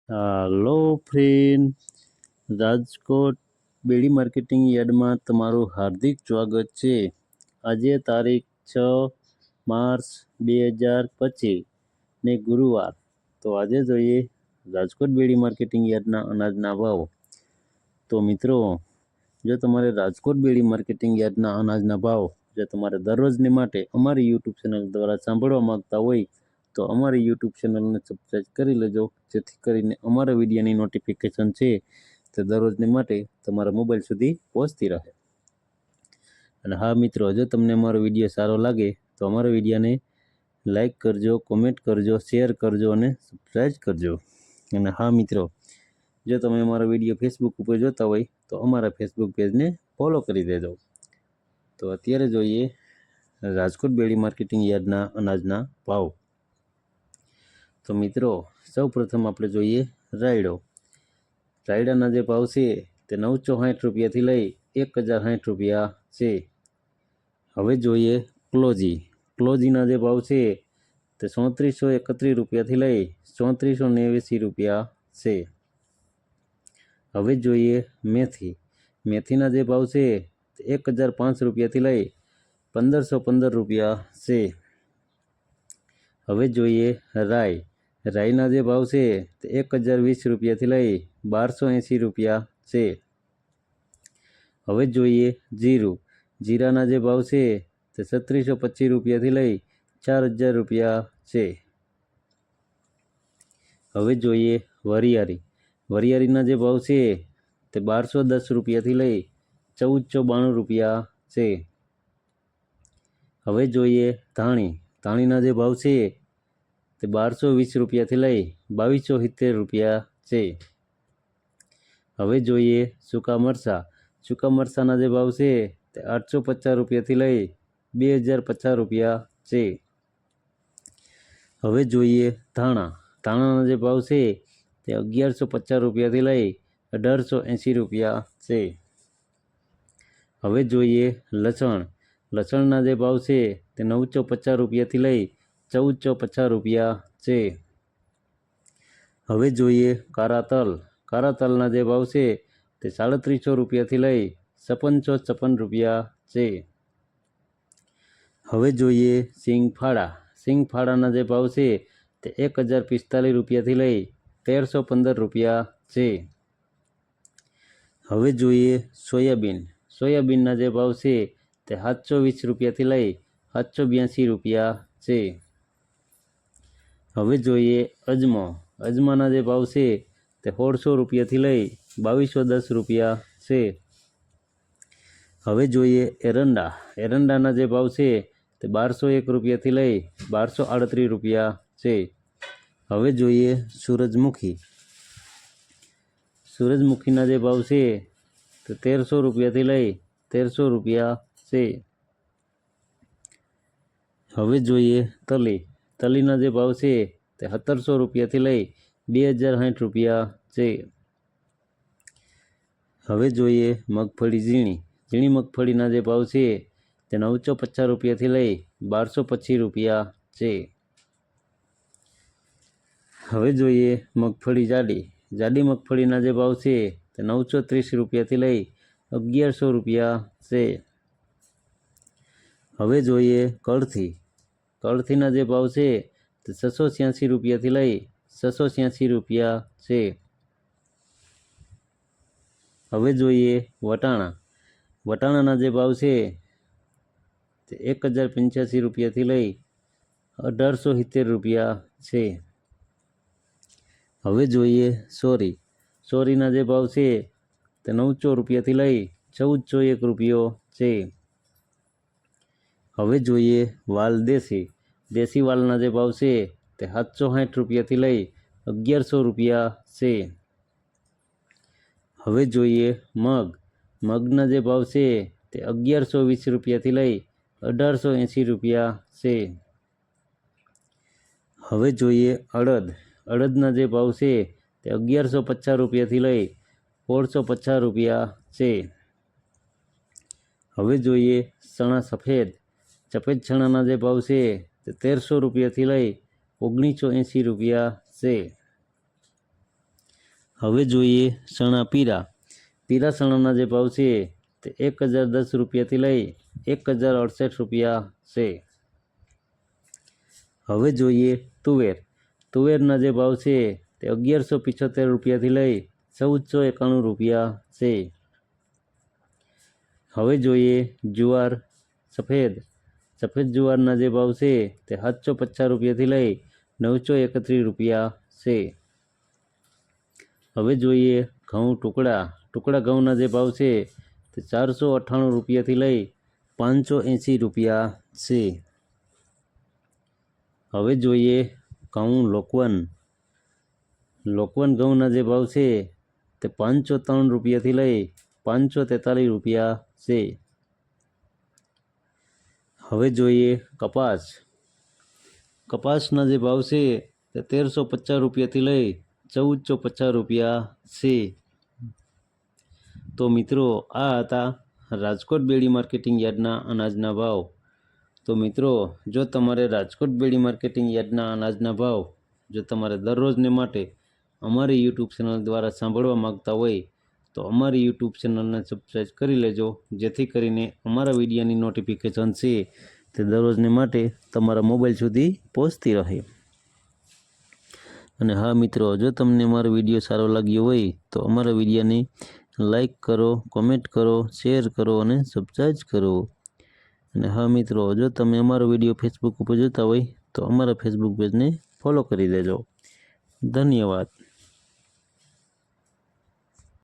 હાલો friend, Rajkot બેડી marketing યાર્ડમાં તમારું હાર્દિક સ્વાગત છે। આજે તારીખ 6 માર્ચ 2025 ને ગુરુવાર। તો આજે જોઈએ રાજકોટ બેડી માર્કેટિંગ યાર્ડના અનાજના ભાવ। તો મિત્રો, જો તમારે રાજકોટ બેડી માર્કેટિંગ યાર્ડના અનાજના ભાવ જો તમારે દરરોજને માટે અમારી યુટ્યુબ ચેનલ દ્વારા સાંભળવા માંગતા હોય તો અમારી યુટ્યુબ ચેનલને સબસ્ક્રાઈબ કરી લેજો, જેથી કરીને અમારા વિડીયોની નોટિફિકેશન છે તે દરરોજને માટે તમારા મોબાઈલ સુધી પહોંચતી રહે। અને હા મિત્રો, જો તમને અમારો વિડીયો સારો લાગે તો અમારા વિડીયોને લાઈક કરજો, કોમેન્ટ કરજો, શેર કરજો અને સબસ્ક્રાઈબ કરજો। અને હા મિત્રો, જો તમે અમારો વિડીયો ફેસબુક ઉપર જોતા હોય તો અમારા ફેસબુક પેજને ફોલો કરી દેજો। તો અત્યારે જોઈએ રાજકોટ બેડી માર્કેટિંગ યાર્ડના અનાજના ભાવ। તો મિત્રો, સૌ પ્રથમ આપણે જોઈએ રાયડો। રાયડાના જે ભાવ છે તે 960 રૂપિયાથી લઈ 1060 રૂપિયા છે। હવે જોઈએ ક્લોજી। ક્લોજીના જે ભાવ છે તે 3431 રૂપિયાથી લઈ 3489 રૂપિયા છે। હવે જોઈએ મેથી। મેથીના જે ભાવ છે તે 1005 રૂપિયાથી લઈ 1515 રૂપિયા છે। હવે જોઈએ રાઈ। રાઈના જે ભાવ છે તે 1020 રૂપિયાથી લઈ 1280 રૂપિયા છે। હવે જોઈએ જીરું। જીરાના જે ભાવ છે તે 3625 રૂપિયાથી લઈ 4000 રૂપિયા છે। હવે જોઈએ વરિયાળી। વરિયાળીના જે ભાવ છે તે 1210 રૂપિયાથી લઈ 1492 રૂપિયા છે। હવે જોઈએ ધાણી। ધાણીના જે ભાવ છે તે 1220 રૂપિયાથી લઈ 2270 રૂપિયા છે। હવે જોઈએ સૂકા મરચાં। સૂકા મરચાંના જે ભાવ છે તે 850 રૂપિયાથી લઈ 2050 રૂપિયા છે। હવે જોઈએ ધાણા। ધાણાના જે ભાવ છે તે 1150 રૂપિયાથી લઈ 1880 રૂપિયા છે। હવે જોઈએ લસણ। લસણના જે ભાવ છે તે 950 રૂપિયાથી લઈ 1450 રૂપિયા છે। હવે જોઈએ કારા તલ। કારા તલના જે ભાવ છે તે 3700 રૂપિયાથી લઈ 5656 રૂપિયા છે। હવે જોઈએ સિંગફાડા। સિંગફાડાના જે ભાવ છે તે 1045 રૂપિયાથી લઈ 1315 રૂપિયા છે। હવે જોઈએ સોયાબીન। સોયાબીનના જે ભાવ છે તે 720 રૂપિયાથી લઈ 782 રૂપિયા છે। હવે જોઈએ અજમો। અજમાના જે ભાવ છે તે 1600 રૂપિયાથી લઈ 2210 રૂપિયા છે। હવે જોઈએ એરંડા। એરંડાના જે ભાવ છે તે 1201 રૂપિયાથી લઈ 1238 રૂપિયા છે। હવે જોઈએ સૂરજમુખી। સૂરજમુખીના જે ભાવ છે તે 1300 રૂપિયાથી લઈ 1300 રૂપિયા છે। હવે જોઈએ તલી। તલીના જે ભાવ છે તે 1700 રૂપિયાથી લઈ 2060 રૂપિયા છે। હવે જોઈએ મગફળી ઝીણી। ઝીણી મગફળીના જે ભાવ છે તે 950 રૂપિયાથી લઈ 1225 રૂપિયા છે। હવે જોઈએ મગફળી જાડી। જાડી મગફળીના જે ભાવ છે તે 930 રૂપિયાથી લઈ 1100 રૂપિયા છે। હવે જોઈએ કળથી। કળથીના જે ભાવ છે તે 686 રૂપિયાથી લઈ 686 રૂપિયા છે। હવે જોઈએ વટાણા। વટાણાના જે ભાવ છે તે 1085 રૂપિયાથી લઈ 1870 રૂપિયા છે। હવે જોઈએ સોરી। સોરીના જે ભાવ છે તે 900 રૂપિયાથી લઈ 1401 રૂપિયો છે। હવે જોઈએ વાલ દેશી। દેશી વાલના જે ભાવ છે તે 760 રૂપિયાથી લઈ 1100 રૂપિયા છે। હવે જોઈએ મગ। મગના જે ભાવ છે તે 1120 રૂપિયાથી લઈ 1880 રૂપિયા છે। હવે જોઈએ અડદ। અડદના જે ભાવ છે તે 1150 રૂપિયાથી લઈ 1650 રૂપિયા છે। હવે જોઈએ ચણા સફેદ। સફેદ ચણાના જે ભાવ છે તે 1300 રૂપિયાથી લઈ 1980 રૂપિયા છે। હવે જોઈએ ચણા પીળા. પીળા ચણાના જે ભાવ છે તે 1010 રૂપિયાથી લઈ 1068 રૂપિયા છે. હવે જોઈએ તુવેર. તુવેરના જે ભાવ છે તે 1175 રૂપિયાથી લઈ 1491 રૂપિયા છે. હવે જોઈએ જુવાર સફેદ. સફેદ જુવારના જે ભાવ છે તે 750 રૂપિયાથી લઈ 931 રૂપિયા છે. હવે જોઈએ ઘઉં ટુકડા. ટુકડા ઘઉંના જે ભાવ છે તે 498 રૂપિયાથી લઈ 580 રૂપિયા છે. હવે જોઈએ ઘઉં લોકવન. લોકવન ઘઉંના જે ભાવ છે તે 503 રૂપિયાથી લઈ 543 રૂપિયા છે. હવે જોઈએ કપાસ. કપાસના જે ભાવ છે તે 1350 રૂપિયાથી લઈ 1450 રૂપિયા છે. તો મિત્રો આ હતા રાજકોટ બેડી માર્કેટિંગ યાર્ડના અનાજના ભાવ. તો મિત્રો જો તમારે રાજકોટ બેડી માર્કેટિંગ યાર્ડના અનાજના ભાવ જો તમારે દરરોજને માટે અમારી યુટ્યુબ ચેનલ દ્વારા સાંભળવા માગતા હોય તો અમારી યુટ્યુબ ચેનલને સબસ્ક્રાઈબ કરી લેજો, જેથી કરીને અમારા વિડીયોની નોટિફિકેશન છે તે દરરોજને માટે તમારા મોબાઈલ સુધી પહોંચતી રહે. અને હા મિત્રો, જો તમને અમારો વિડીયો સારો લાગ્યો હોય તો અમારા વિડીયોને લાઈક કરો, કોમેન્ટ કરો, શેર કરો અને સબસ્ક્રાઈબ કરો. અને હા મિત્રો, જો તમે અમારો વિડીયો ફેસબુક ઉપર જોતા હોય તો અમારા ફેસબુક પેજને ફોલો કરી દેજો. ધન્યવાદ.